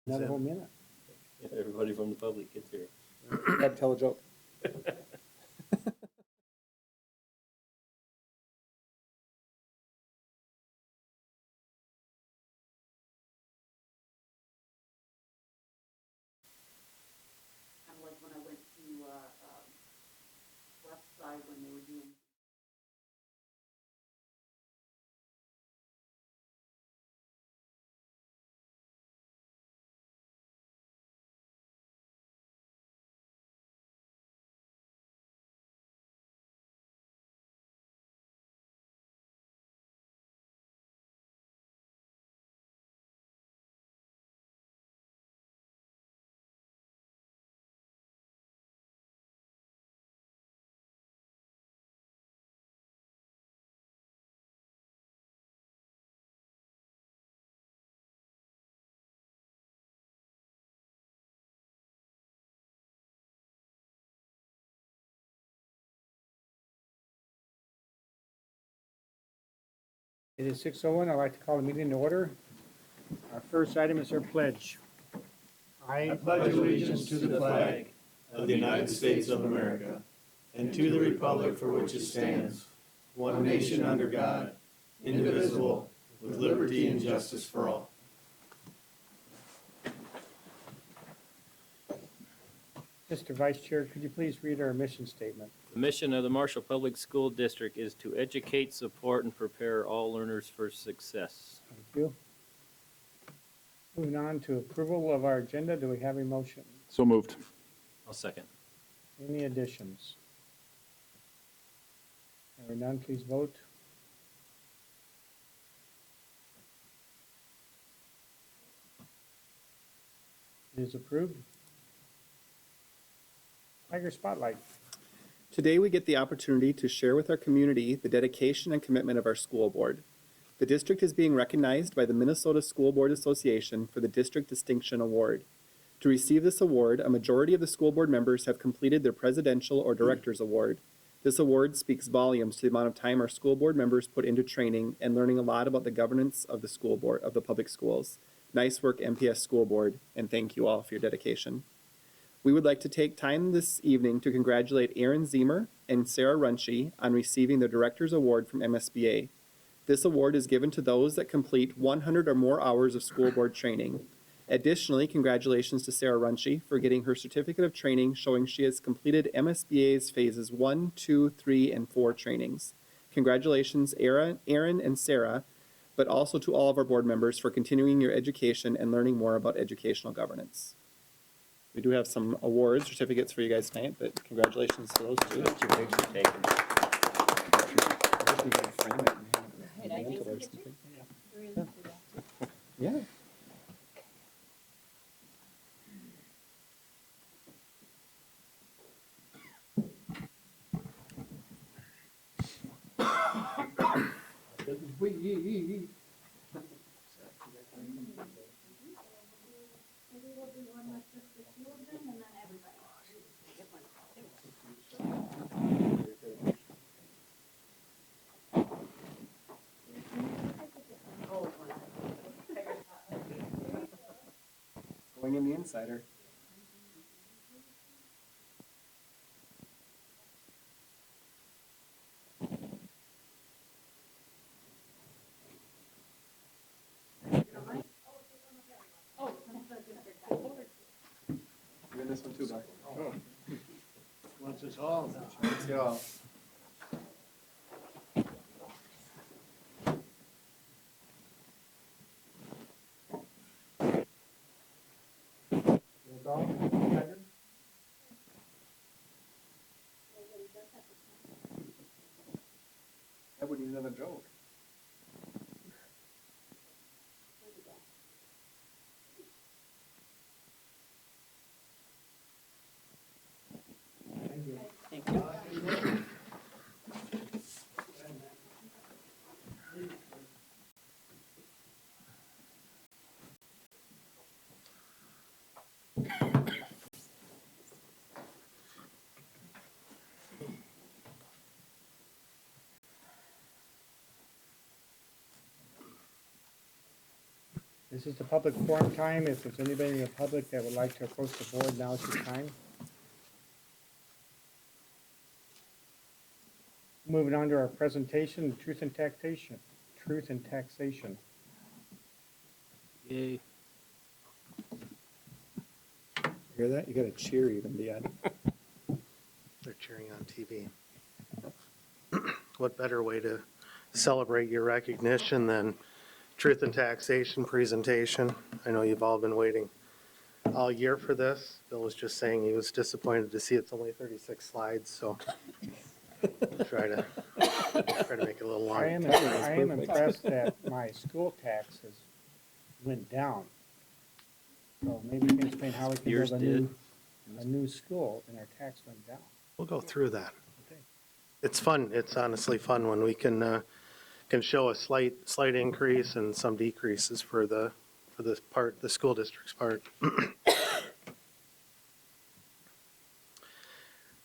Another whole minute. If everybody from the public gets here. Gotta tell a joke. Kind of like when I went to West Side when they were doing. It is 6:01. I'd like to call the meeting to order. Our first item is our pledge. I pledge allegiance to the flag of the United States of America and to the republic for which it stands, one nation under God, indivisible, with liberty and justice for all. Mr. Vice Chair, could you please read our mission statement? The mission of the Marshall Public School District is to educate, support, and prepare all learners for success. Thank you. Moving on to approval of our agenda, do we have a motion? So moved. I'll second. Any additions? Hearing none, please vote. It is approved. Tiger Spotlight. Today, we get the opportunity to share with our community the dedication and commitment of our school board. The district is being recognized by the Minnesota School Board Association for the District Distinction Award. To receive this award, a majority of the school board members have completed their Presidential or Director's Award. This award speaks volumes to the amount of time our school board members put into training and learning a lot about the governance of the school board, of the public schools. Nice work, MPS School Board, and thank you all for your dedication. We would like to take time this evening to congratulate Aaron Ziemer and Sarah Runchie on receiving the Director's Award from MSBA. This award is given to those that complete 100 or more hours of school board training. Additionally, congratulations to Sarah Runchie for getting her certificate of training showing she has completed MSBA's phases 1, 2, 3, and 4 trainings. Congratulations, Aaron and Sarah, but also to all of our board members for continuing your education and learning more about educational governance. We do have some awards, certificates for you guys tonight, but congratulations to those two. Get your picture taken. Yeah. Maybe we'll do one with just the two of them and then everybody. Going in the insider. You're in this one too, Doc. Once it's all. Let's go. That wouldn't even have a joke. Thank you. This is the public forum time. If there's anybody in the public that would like to approach the board, now's your time. Moving on to our presentation, truth and taxation. Truth and taxation. Yay. Hear that? You got a cheer even, Deanne. They're cheering on TV. What better way to celebrate your recognition than truth and taxation presentation? I know you've all been waiting all year for this. Bill was just saying he was disappointed to see it's only 36 slides, so try to make it a little I long. am impressed that my school taxes went down. So maybe you can explain how we can Yours build did. a new school and our tax went down. We'll go through that. Okay. It's fun. It's honestly fun when we can show a slight increase and some decreases for the school district's part.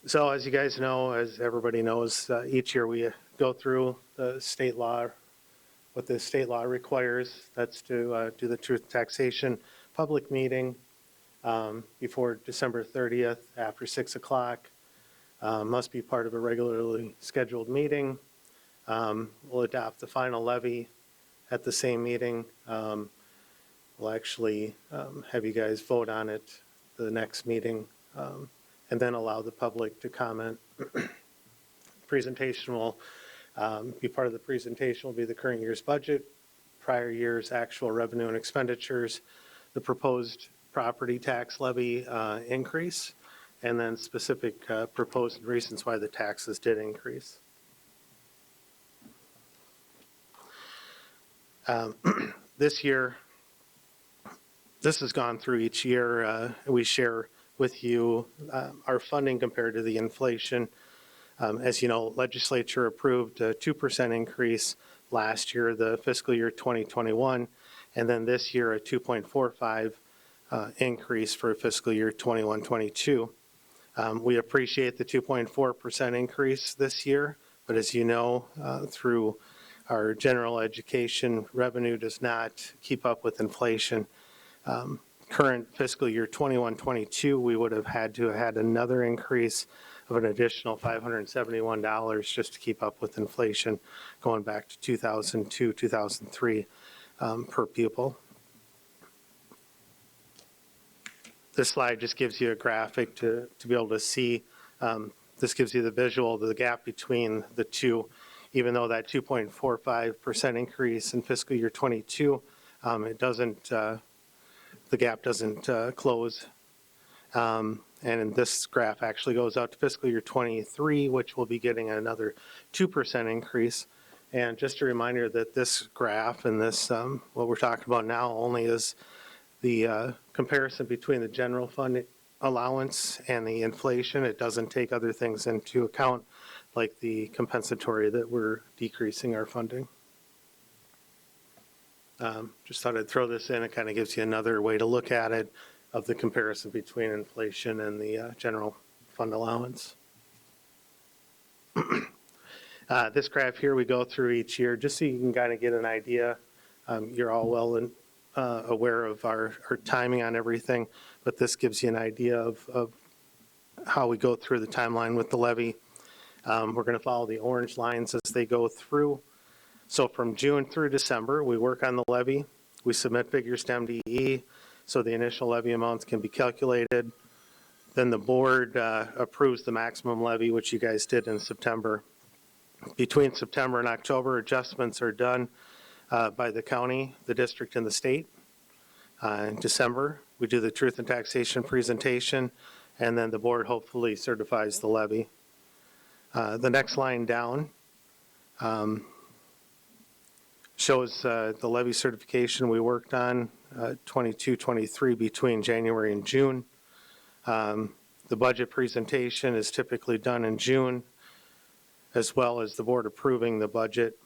So as you guys know, as everybody knows, each year we go through the state law, what the state law requires. That's to do the truth taxation public meeting before December 30th after 6 o'clock. Must be part of a regularly scheduled meeting. We'll adopt the final levy at the same meeting. We'll actually have you guys vote on it the next meeting, and then allow the public to comment. Presentation will be part of the presentation will be the current year's budget, prior year's actual revenue and expenditures, the proposed property tax levy increase, and then specific proposed reasons why the taxes did increase. This year, this has gone through each year. We share with you our funding compared to the inflation. As you know, legislature approved a 2% increase last year, the fiscal year 2021, and then this year a 2.45 increase for fiscal year 21-22. We appreciate the 2.4% increase this year, but as you know, through our general education, revenue does not keep up with inflation. Current fiscal year 21-22, we would have had to have had another increase of an additional $571 just to keep up with inflation going back to 2002, 2003 per pupil. This slide just gives you a graphic to be able to see. This gives you the visual of the gap between the two. Even though that 2.45% increase in fiscal year 22, it doesn't, the gap doesn't close. And this graph actually goes out to fiscal year 23, which will be getting another 2% increase. And just a reminder that this graph and this, what we're talking about now, only is the comparison between the general fund allowance and the inflation. It doesn't take other things into account, like the compensatory that we're decreasing our funding. Just thought I'd throw this in. It kind of gives you another way to look at it of the comparison between inflation and the general fund allowance. This graph here we go through each year just so you can kind of get an idea. You're all well aware of our timing on everything, but this gives you an idea of how we go through the timeline with the levy. We're going to follow the orange lines as they go through. So from June through December, we work on the levy. We submit figures to MDE so the initial levy amounts can be calculated. Then the board approves the maximum levy, which you guys did in September. Between September and October, adjustments are done by the county, the district, and the state. In December, we do the truth and taxation presentation, and then the board hopefully certifies the levy. The next line down shows the levy certification we worked on 22-23 between January and June. The budget presentation is typically done in June, as well as the board approving the budget.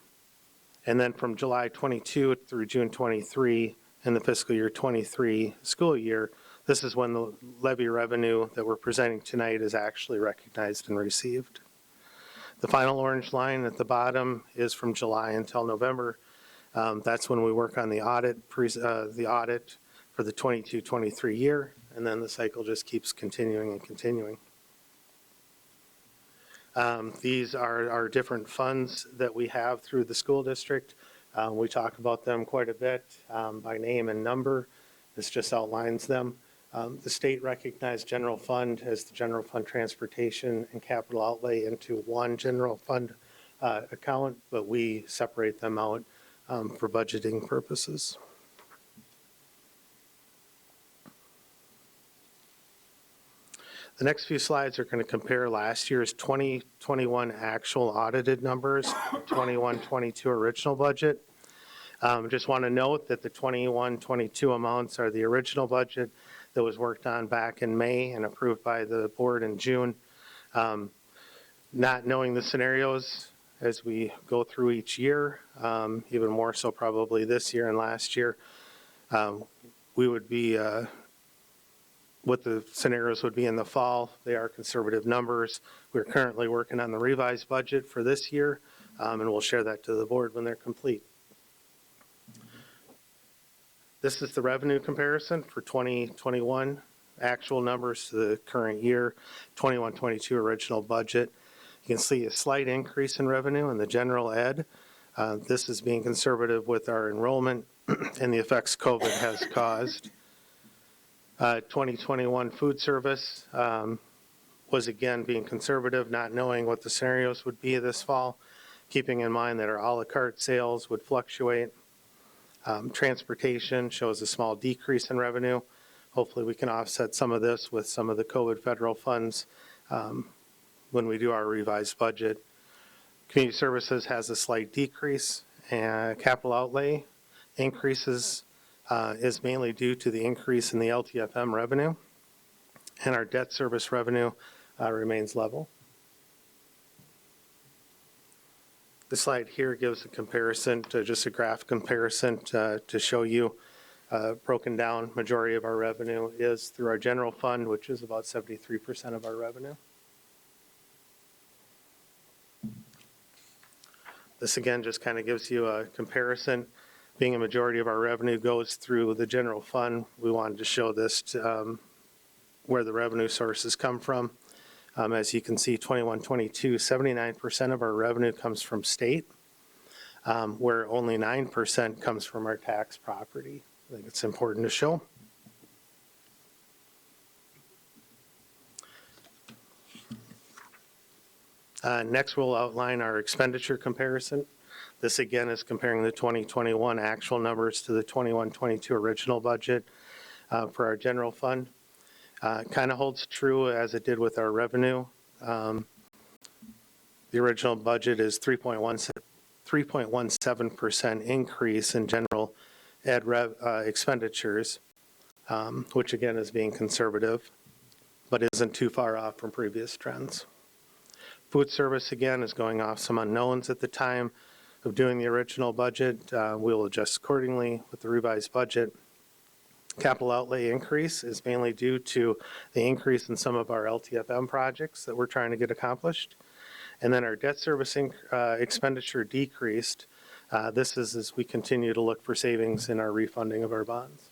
And then from July 22 through June 23 in the fiscal year 23 school year, this is when the levy revenue that we're presenting tonight is actually recognized and received. The final orange line at the bottom is from July until November That's when we work on the audit for the 22-23 year, and then the cycle just keeps continuing and continuing. These are our different funds that we have through the school district. We talk about them quite a bit by name and number. This just outlines them. The state recognized general fund as the general fund transportation and capital outlay into one general fund account, but we separate them out for budgeting purposes. The next few slides are going to compare last year's 2021 actual audited numbers, 21-22 original budget. Just want to note that the 21-22 amounts are the original budget that was worked on back in May and approved by the board in June. Not knowing the scenarios as we go through each year, even more so probably this year and last year, we would be what the scenarios would be in the fall. They are conservative numbers. We're currently working on the revised budget for this year, and we'll share that to the board when they're complete. This is the revenue comparison for 2021 actual numbers to the current year, 21-22 original budget. You can see a slight increase in revenue in the general ed. This is being conservative with our enrollment and the effects COVID has caused. 2021 food service was again being conservative, not knowing what the scenarios would be this fall, keeping in mind that our a la carte sales would fluctuate. Transportation shows a small decrease in revenue. Hopefully we can offset some of this with some of the COVID federal funds when we do our revised budget. Community services has a slight decrease, and capital outlay increases is mainly due to the increase in the LTFM revenue, and our debt service revenue remains level. The slide here gives a comparison to just a graph comparison to show you broken down. Majority of our revenue is through our general fund, which is about 73% of our revenue. This again just kind of gives you a comparison. Being a majority of our revenue goes through the general fund, we wanted to show this to, where the revenue sources come from. As you can see, 21-22, 79% of our revenue comes from state, where only 9% comes from our tax property. I think it's important to show. Next, we'll outline our expenditure comparison. This again is comparing the 2021 actual numbers to the 21-22 original budget for our general fund. Kind of holds true as it did with our revenue. The original budget is 3.17% increase in general ed expenditures, which again is being conservative, but isn't too far off from previous trends. Food service again is going off some unknowns at the time of doing the original budget. We'll adjust accordingly with the revised budget. Capital outlay increase is mainly due to the increase in some of our LTFM projects that we're trying to get accomplished. And then our debt servicing expenditure decreased. This is as we continue to look for savings in our refunding of our bonds.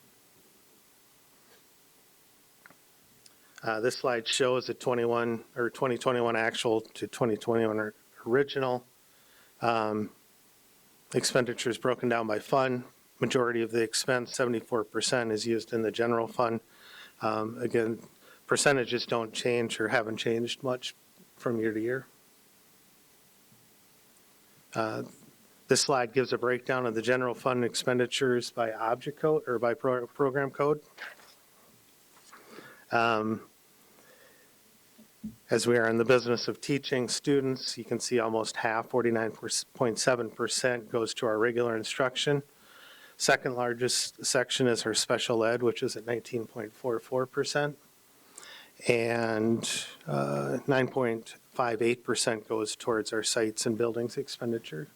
This slide shows a 2021 actual to 2021 original. Expenditures broken down by fund. Majority of the expense, 74%, is used in the general fund. Again, percentages don't change or haven't changed much from year to year. This slide gives a breakdown of the general fund expenditures by object code or by program code. As we are in the business of teaching students, you can see almost half, 49.7%, goes to our regular instruction. Second largest section is our special ed, which is at 19.44%. And 9.58% goes towards our sites and buildings expenditure.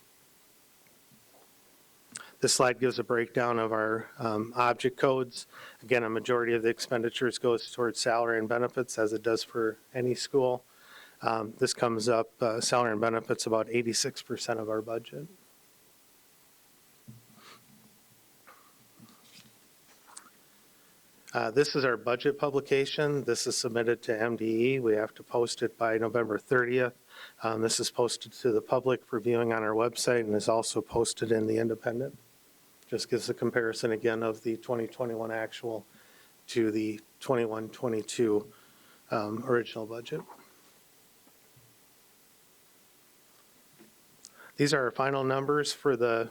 This slide gives a breakdown of our object codes. Again, a majority of the expenditures goes towards salary and benefits, as it does for any school. This comes up, salary and benefits, about 86% of our budget. This is our budget publication. This is submitted to MDE. We have to post it by November 30th. This is posted to the public for viewing on our website and is also posted in the Independent. Just gives a comparison again of the 2021 actual to the 21-22 original budget. These are our final numbers for the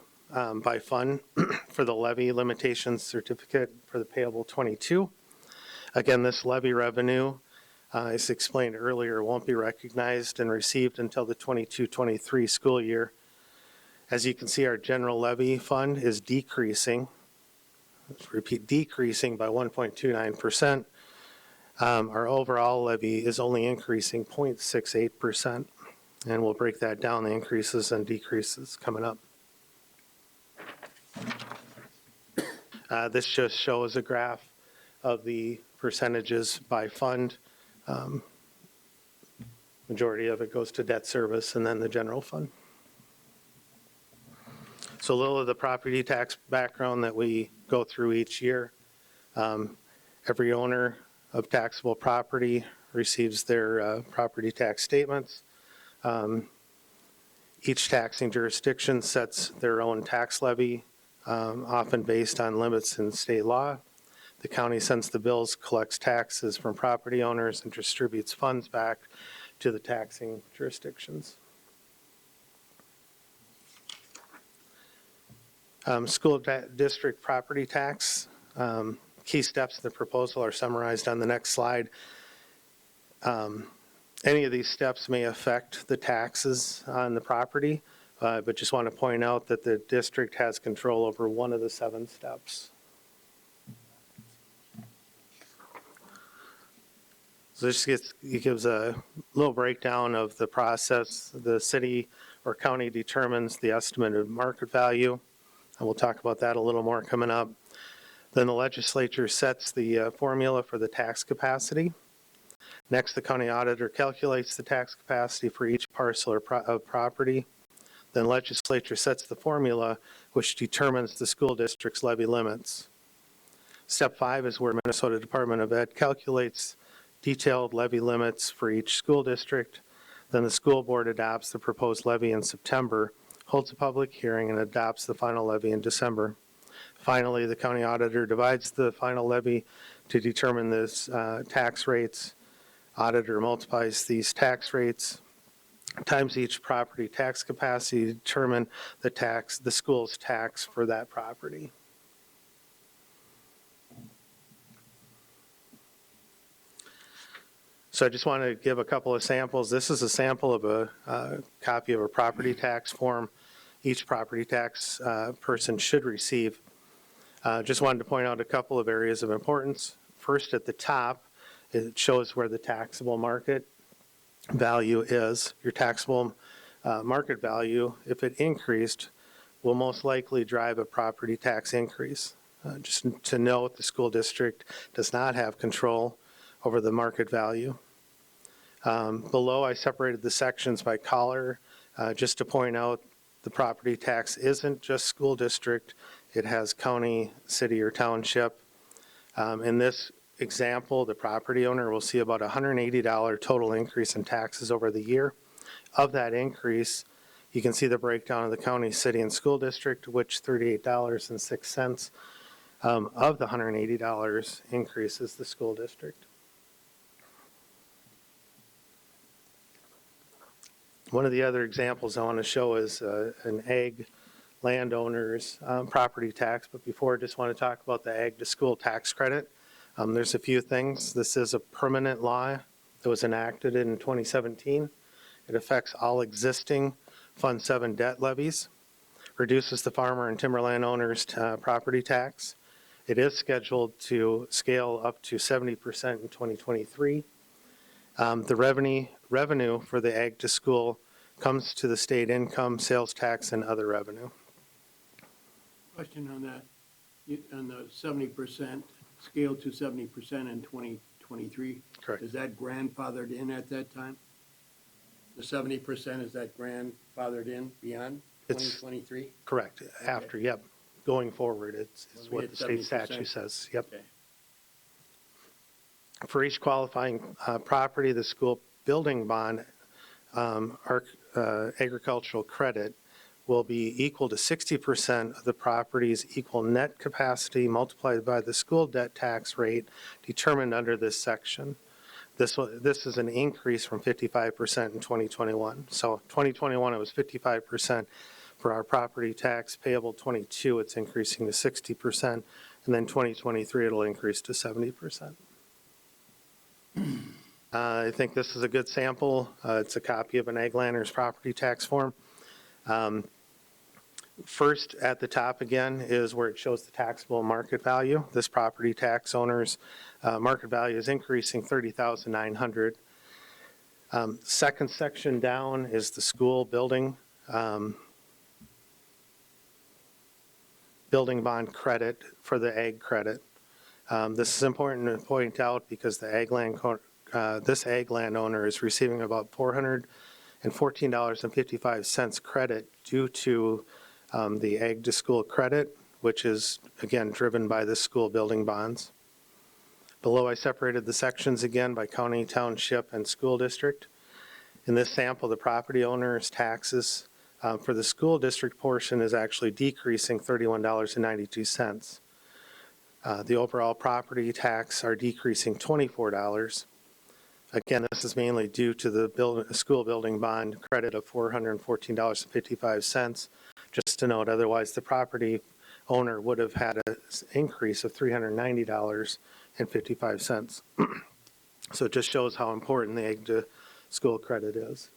by fund for the levy limitation certificate for the payable 22. Again, this levy revenue, as explained earlier, won't be recognized and received until the 22-23 school year. As you can see, our general levy fund is decreasing. Let's repeat, decreasing by 1.29%. Our overall levy is only increasing 0.68%. And we'll break that down, the increases and decreases coming up. This just shows a graph of the percentages by fund. Majority of it goes to debt service and then the general fund. So a little of the property tax background that we go through each year. Every owner of taxable property receives their property tax statements. Each taxing jurisdiction sets their own tax levy, often based on limits in state law. The county sends the bills, collects taxes from property owners, and distributes funds back to the taxing jurisdictions. School district property tax. Key steps of the proposal are summarized on the next slide. Any of these steps may affect the taxes on the property, but just want to point out that the district has control over one of the 7 steps. So this gives a little breakdown of the process. The city or county determines the estimated market value, and we'll talk about that a little more coming up. Then the legislature sets the formula for the tax capacity. Next, the county auditor calculates the tax capacity for each parcel of property. Then legislature sets the formula which determines the school district's levy limits. Step 5 is where Minnesota Department of Ed calculates detailed levy limits for each school district. Then the school board adopts the proposed levy in September, holds a public hearing, and adopts the final levy in December. Finally, the county auditor divides the final levy to determine this tax rates. Auditor multiplies these tax rates times each property tax capacity to determine the school's tax for that property. So I just want to give a couple of samples. This is a sample of a copy of a property tax form each property tax person should receive. Just wanted to point out a couple of areas of importance. First, at the top, it shows where the taxable market value is. Your taxable market value, if it increased, will most likely drive a property tax increase. Just to note, the school district does not have control over the market value. Below, I separated the sections by color, just to point out the property tax isn't just school district. It has county, city, or township. In this example, the property owner will see about $180 total increase in taxes over the year. Of that increase, you can see the breakdown of the county, city, and school district, which $38.06 of the $180 increase is the school district. One of the other examples I want to show is an ag landowner's property tax, but before I just want to talk about the ag to school tax credit. There's a few things. This is a permanent law that was enacted in 2017. It affects all existing Fund 7 debt levies, reduces the farmer and timberland owners' property tax. It is scheduled to scale up to 70% in 2023. The revenue for the ag to school comes to the state income, sales tax, and other revenue. Question on that, on the 70%, scale to 70% in 2023. Correct. Is that grandfathered in at that time? The 70%, is that grandfathered in beyond It's- 2023? Correct. After, yep. Going forward, it's Well, we what had the state 70%. statute says. Yep. Okay. For each qualifying property, the school building bond agricultural credit will be equal to 60% of the property's equal net capacity multiplied by the school debt tax rate determined under this section. This is an increase from 55% in 2021. So 2021, it was 55% for our property tax payable. 22, it's increasing to 60%. And then 2023, it'll increase to 70%. I think this is a good sample. It's a copy of an Ag Landers property tax form. First, at the top again is where it shows the taxable market value. This property tax owner's market value is increasing $30,900. Second section down is the school building bond credit for the ag credit. This is important to point out because the this ag landowner is receiving about $414.55 credit due to the ag to school credit, which is again driven by the school building bonds. Below, I separated the sections again by county, township, and school district. In this sample, the property owner's taxes for the school district portion is actually decreasing $31.92. The overall property tax are decreasing $24. Again, this is mainly due to the school building bond credit of $414.55. Just to note, otherwise the property owner would have had an increase of $390.55. So it just shows how important the ag to school credit is.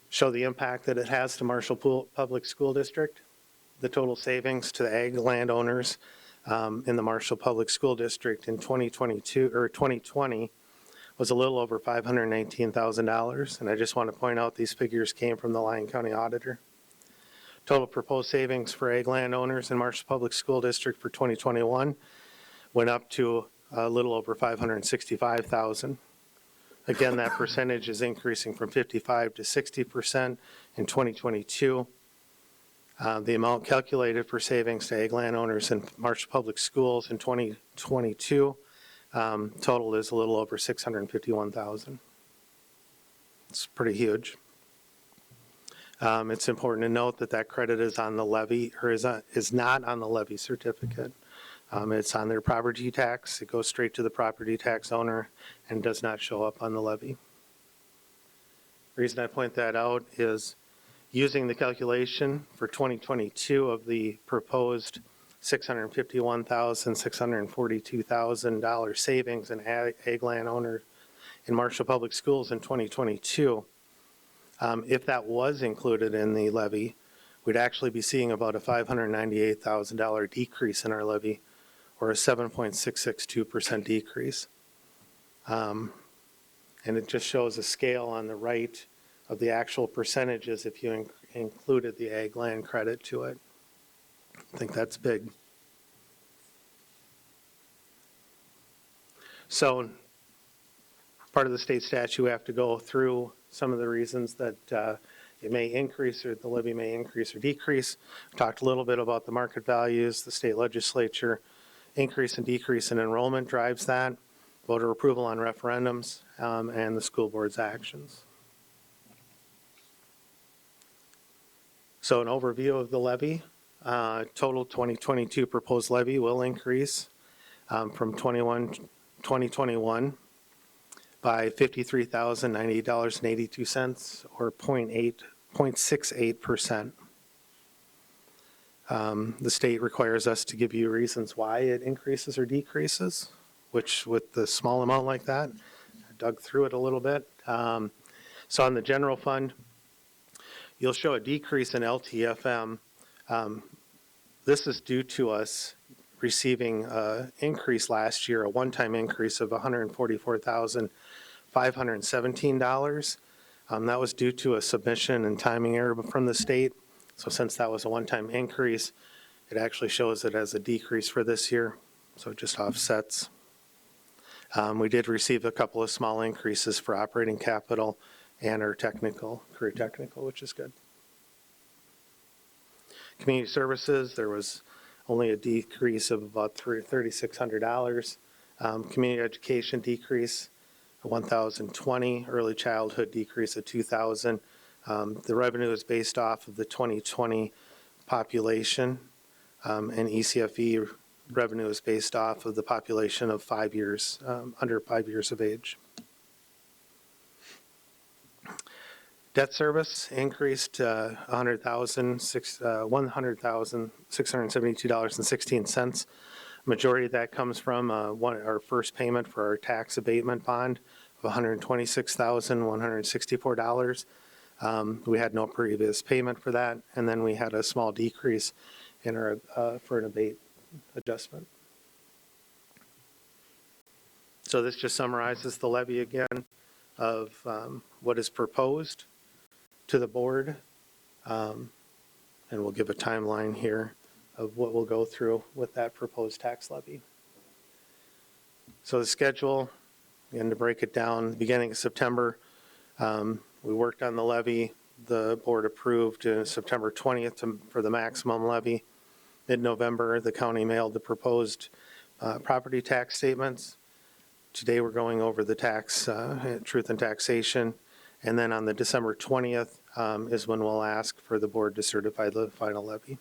Show the impact that it has to Marshall Public School District. The total savings to the ag landowners in the Marshall Public School District in 2020 was a little over $519,000. And I just want to point out these figures came from the Lyon County Auditor. Total proposed savings for ag landowners in Marshall Public School District for 2021 went up to a little over $565,000. Again, that percentage is increasing from 55 to 60% in 2022. The amount calculated for savings to ag landowners in Marshall Public Schools in 2022 total is a little over $651,000. It's pretty huge. It's important to note that that credit is on the levy, or is not on the levy certificate. It's on their property tax. It goes straight to the property tax owner and does not show up on the levy. The reason I point that out is using the calculation for 2022 of the proposed $642,000 savings in ag landowner in Marshall Public Schools in 2022. If that was included in the levy, we'd actually be seeing about a $598,000 decrease in our levy, or a 7.662% decrease. And it just shows a scale on the right of the actual percentages if you included the ag land credit to it. I think that's big. So part of the state statute, we have to go through some of the reasons that it may increase, or the levy may increase or decrease. We talked a little bit about the market values, the state legislature. Increase and decrease in enrollment drives that. Voter approval on referendums, and the school board's actions. So an overview of the levy. Total 2022 proposed levy will increase from 2021 by $53,098.82, or 0.68%. The state requires us to give you reasons why it increases or decreases, which with the small amount like that, I dug through it a little bit. So on the general fund, you'll show a decrease in LTFM. This is due to us receiving an increase last year, a one-time increase of $144,517. That was due to a submission and timing error from the state. So since that was a one-time increase, it actually shows it as a decrease for this year. So it just offsets. We did receive a couple of small increases for operating capital and our career technical, which is good. Community services, there was only a decrease of about $3,600. Community education decrease, 1,020. Early childhood decrease of 2,000. The revenue is based off of the 2020 population, and ECFE revenue is based off of the population of 5 years, under 5 years of age. Debt service increased $100,672.16. Majority of that comes from our first payment for our tax abatement bond of $126,164. We had no previous payment for that, and then we had a small decrease in our for an abate adjustment. So this just summarizes the levy again of what is proposed to the board, and we'll give a timeline here of what we'll go through with that proposed tax levy. So the schedule, again, to break it down, beginning of September, we worked on the levy. The board approved September 20th for the maximum levy. Mid-November, the county mailed the proposed property tax statements. Today, we're going over the tax, truth and taxation. And then on the December 20th is when we'll ask for the board to certify the final levy.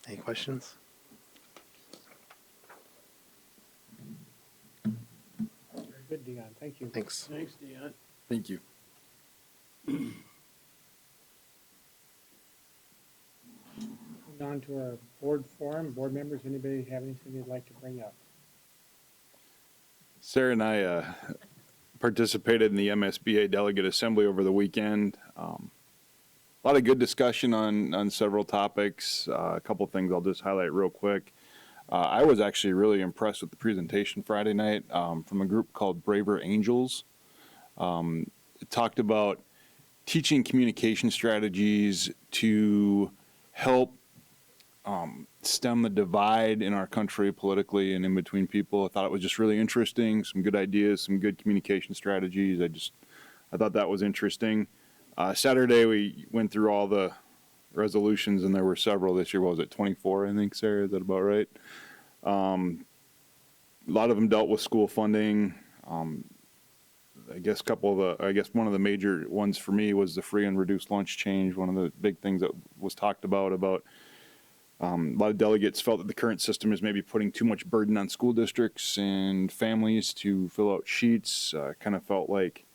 Any questions? Very good, Dion, thank you. Thanks. Thanks, Deanne. Thank you. Moving on to our board forum. Board members, anybody have anything they'd like to bring up? Sarah and I participated in the MSBA Delegate Assembly over the weekend. A lot of good discussion on several topics. A couple things I'll just highlight real quick. I was actually really impressed with the presentation Friday night from a group called Braver Angels. It talked about teaching communication strategies to help stem the divide in our country politically and in between people. I thought it was just really interesting, some good ideas, some good communication strategies. I thought that was interesting. Saturday we went through all the resolutions and there were several this year. What was it, 24, I think, Sarah? Is that about right? A lot of them dealt with school funding. I guess one of the major ones for me was the free and reduced lunch change. One of the big things that was talked about a lot of delegates felt that the current system is maybe putting too much burden on school districts and families to fill out sheets. Kind of felt like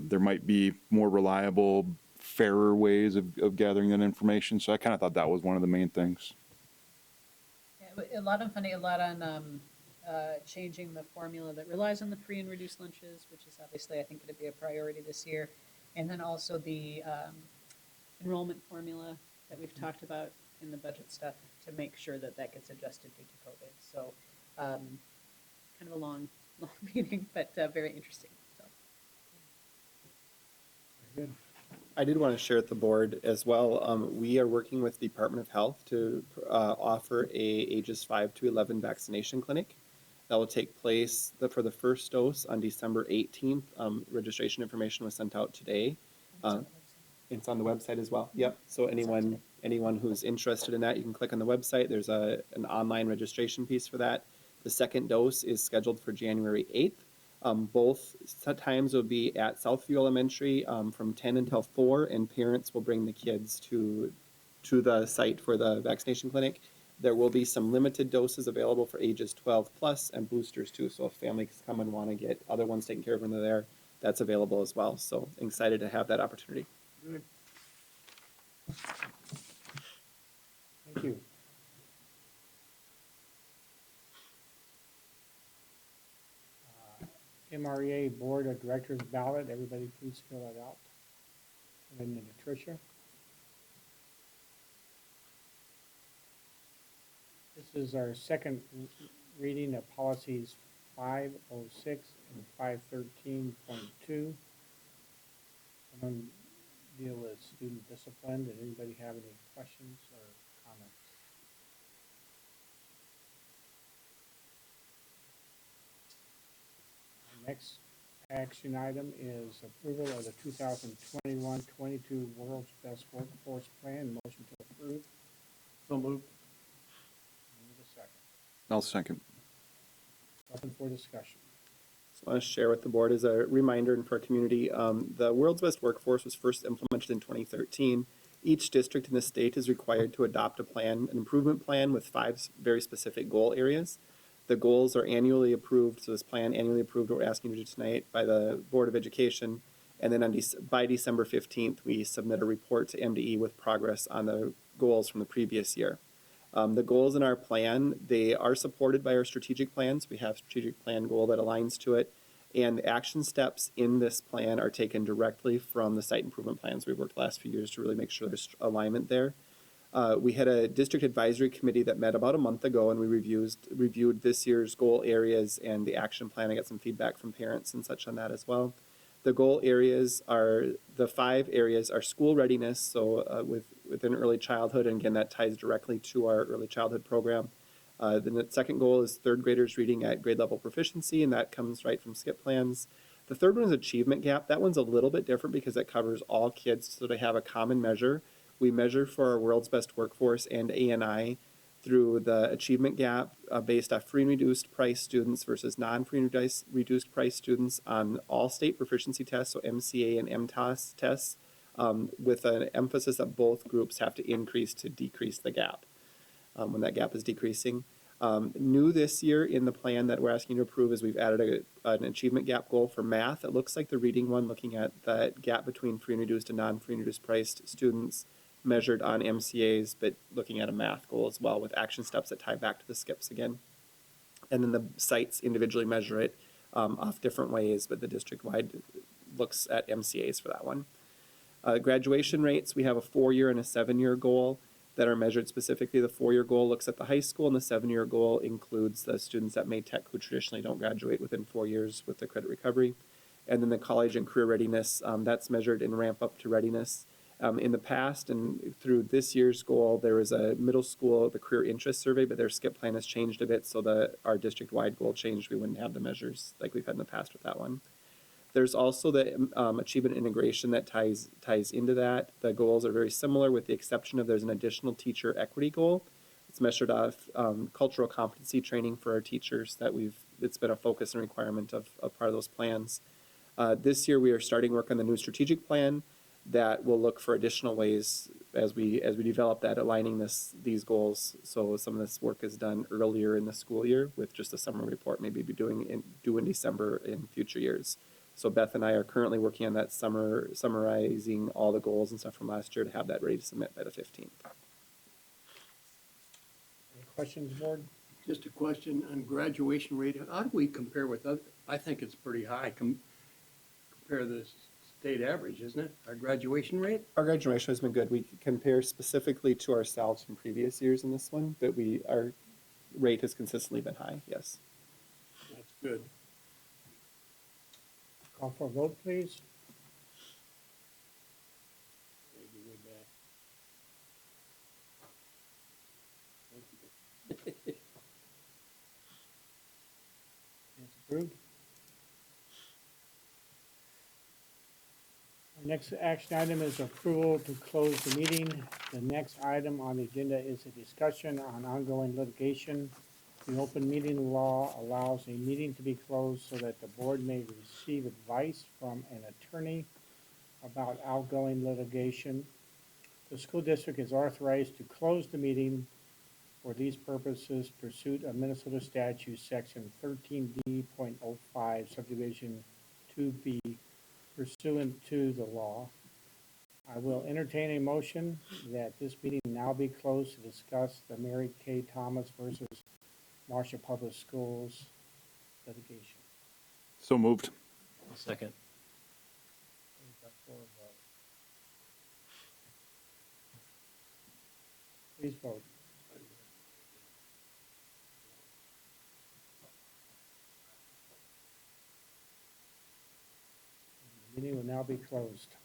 there might be more reliable, fairer ways of gathering that information. So I kind of thought that was one of the main things. Yeah, a lot on changing the formula that relies on the free and reduced lunches, which is obviously, I think, going to be a priority this year. And then also the enrollment formula that we've talked about in the budget stuff to make sure that that gets adjusted due to COVID. So kind of a long meeting, but very interesting. So. Very good. I did want to share with the board as well. We are working with the Department of Health to offer a ages 5 to 11 vaccination clinic. That will take place for the first dose on December 18th. Registration information was sent out today. It's on the website as well. Yep. So anyone who's interested in that, you can click on the website. There's an online registration piece for that. The second dose is scheduled for January 8th. Both times will be at Southview Elementary from 10 until 4, and parents will bring the kids to the site for the vaccination clinic. There will be some limited doses available for ages 12 plus and boosters too. So if families come and want to get other ones taken care of when they're there, that's available as well. So excited to have that opportunity. Good. Thank you. MREA Board of Directors ballot, everybody please fill it out. And then Tricia. This is our second reading of policies 506 and 513.2. One deal with student discipline. Did anybody have any questions or comments? Next action item is approval of the 2021-22 World's Best Workforce Plan. Motion to approve. So moved. Need a second. I'll second. Open for discussion. So I want to share with the board as a reminder and for our community, the World's Best Workforce was first implemented in 2013. Each district in the state is required to adopt a plan, an improvement plan with 5 very specific goal areas. The goals are annually approved, so this plan annually approved, what we're asking you to do tonight, by the Board of Education. And then by December 15th, we submit a report to MDE with progress on the goals from the previous year. The goals in our plan, they are supported by our strategic plans. We have a strategic plan goal that aligns to it. And the action steps in this plan are taken directly from the site improvement plans. We've worked the last few years to really make sure there's alignment there. We had a district advisory committee that met about a month ago, and we reviewed this year's goal areas and the action plan. I got some feedback from parents and such on that as well. The goal areas are, the 5 areas are school readiness, so within early childhood, and again, that ties directly to our early childhood program. Then the second goal is 3rd graders reading at grade level proficiency, and that comes right from SCIP plans. The third one is achievement gap. That one's a little bit different because it covers all kids, so they have a common measure. We measure for our World's Best Workforce and ANI through the achievement gap based off free and reduced price students versus non-free and reduced price students on all state proficiency tests, so MCA and MTOS tests, with an emphasis that both groups have to increase to decrease the gap when that gap is decreasing. New this year in the plan that we're asking you to approve is we've added an achievement gap goal for math. It looks like the reading one, looking at that gap between free and reduced and non-free and reduced priced students measured on MCAs, but looking at a math goal as well with action steps that tie back to the SCIPs again. And then the sites individually measure it off different ways, but the district-wide looks at MCAs for that one. Graduation rates, we have a 4-year and a 7-year goal that are measured specifically. The 4-year goal looks at the high school, and the 7-year goal includes the students at May Tech who traditionally don't graduate within 4 years with the credit recovery. And then the college and career readiness, that's measured in ramp up to readiness. In the past and through this year's goal, there was a middle school, the career interest survey, but their SCIP plan has changed a bit, so our district-wide goal changed. We wouldn't have the measures like we've had in the past with that one. There's also the achievement integration that ties into that. The goals are very similar with the exception of there's an additional teacher equity goal. It's measured off cultural competency training for our teachers that it's been a focus and requirement of part of those plans. This year we are starting work on the new strategic plan that will look for additional ways as we develop that, aligning these goals. So some of this work is done earlier in the school year with just a summer report, maybe due in December in future years. So Beth and I are currently working on that summarizing all the goals and stuff from last year to have that ready to submit by the 15th. Any questions, board? Just a question on graduation rate. How do we compare with other? I think it's pretty high. Compare the state average, isn't it? Our graduation rate? Our graduation has been good. We compare specifically to ourselves from previous years in this one, but our rate has consistently been high, yes. That's good. Call for a vote, please. Maybe way back. It's approved. Our next action item is approval to close the meeting. The next item on the agenda is a discussion on ongoing litigation. The open meeting law allows a meeting to be closed so that the board may receive advice from an attorney about outgoing litigation. The school district is authorized to close the meeting for these purposes pursuant of Minnesota statute section 13D.05 subdivision 2B pursuant to the law. I will entertain a motion that this meeting now be closed to discuss the Mary Kay Thomas versus Marshall Public Schools litigation. So moved. Second. Please vote. The meeting will now be closed.